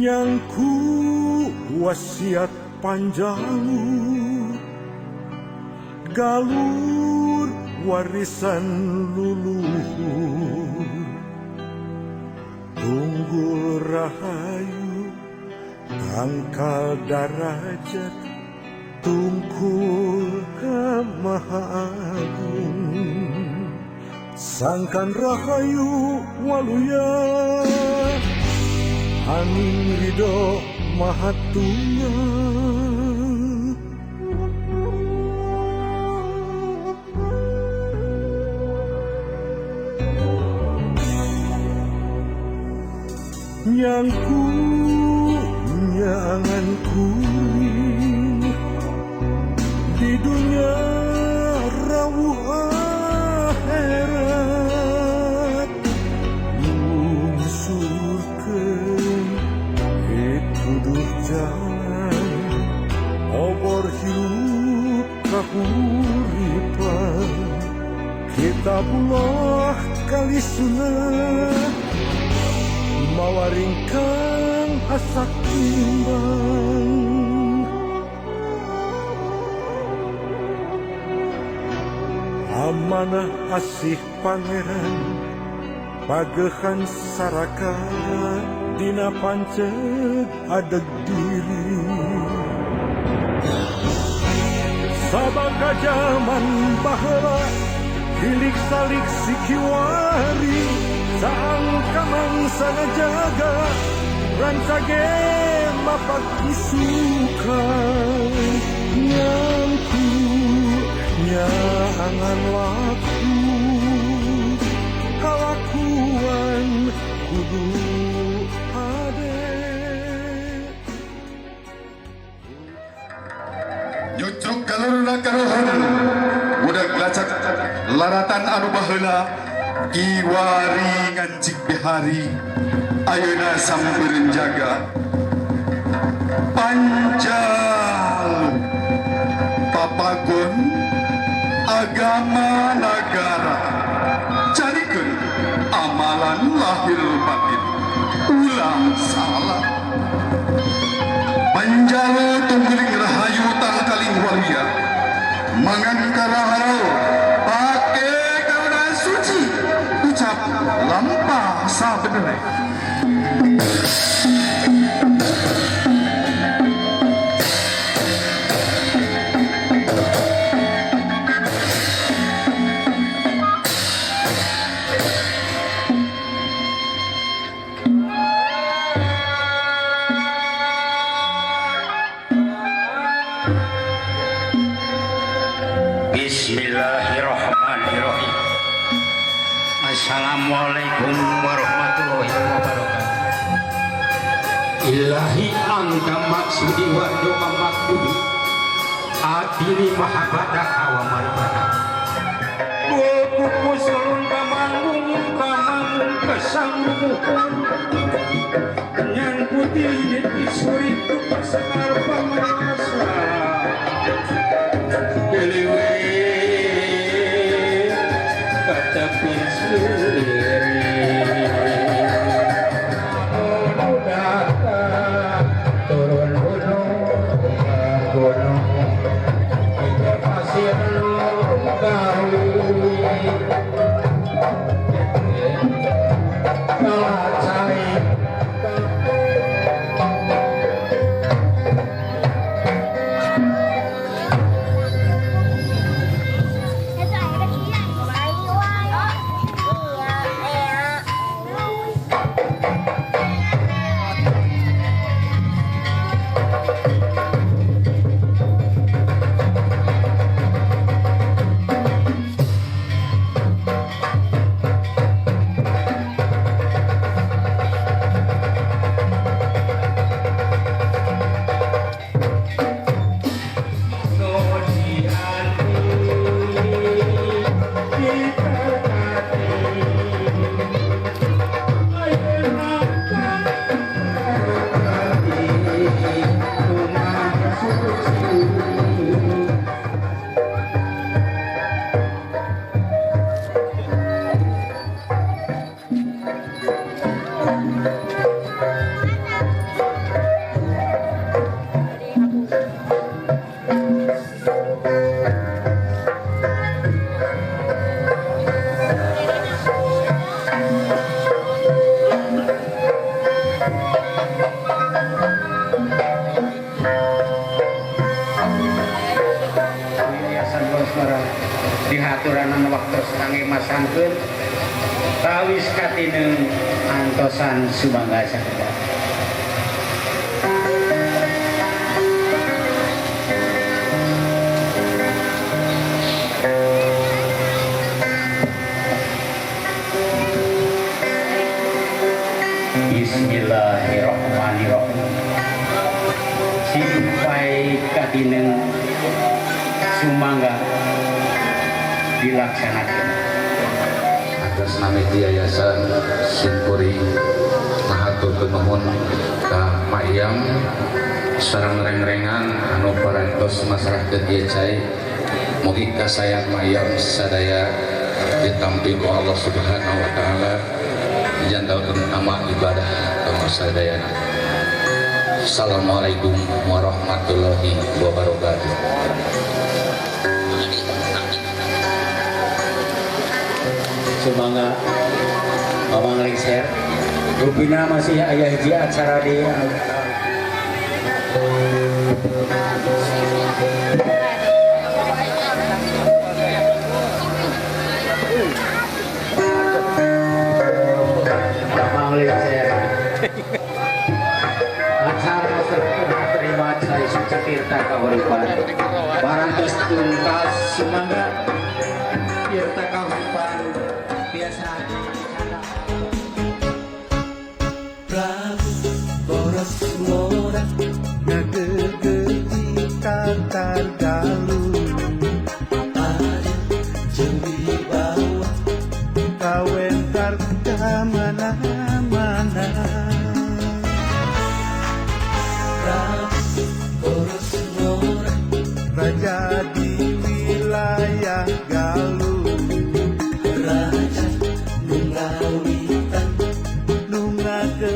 Nyangku wasiat panjang galur warisan luluhur tunggul rahayu tangkal darajat tungkul ka maha agung sangkan rahayu waluya angin ridho mahatunggal nyangku nyangan kuring di dunia rawuh akhirat lungsurkeun pituduh jalan obor hirup kahuripan kitabullah kali sunat mawaringkang asak timbang amanah asih pangeran pagehan saraka dina pancet adeg diri sabaka zaman baheula hilik salik sikiwari sangka mangsa ngajaga rancage mapak isukan nyangku nyangan waktu kalakuan kudu ade nyucuk kalurna karohon budak lacak laratan anu baheula kiwari ngancik bihari ayeuna sameureun jaga panjal papagon agama negara carikeun amalan lahir batin ulah salah panjal tungguling rahayu tangkaling waria mangan karahau pake karena suci ucap lampah sabenerna Bismillahirrahmanirrahim. Assalamualaikum warahmatullahi wabarakatuh. Ilahi anta maksudi wa doa maksudi adili mahabbadah wa maribadah buku sulun kamanggung kesanggung nyan putih di suri tu pasangar pamasa kelewe kata pinsuri turun gunung kita pasir baru kalah cari dihaturanan waktu kangge masangkeun kawis katineung antosan sumangga sakeda. Bismillahirrahmanirrahim. Simpai katineung sumangga dilaksanakan atas nama Yayasan Simpuri mahatur nuhun ka Mayam sareng reng-rengan anu parantos masarakat ieu cai mugi kasayang Mayam sadaya ditampi ku Allah Subhanahu wa taala jandakeun amal ibadah ka sadayana. Assalamualaikum warahmatullahi wabarakatuh. Sumangga Mamang Lengser rupina masih aya hiji acara di Mamang Lengser acara terima cai suci tirta kahuripan barantos tuntas Sumangga tirta kahuripan biasa Prabu boros ngora ngagegeti kantar galuh ada jeung bawah kawentar ka mana-mana Prabu boros ngora raja di wilayah Galuh raja nungawitan nungakeun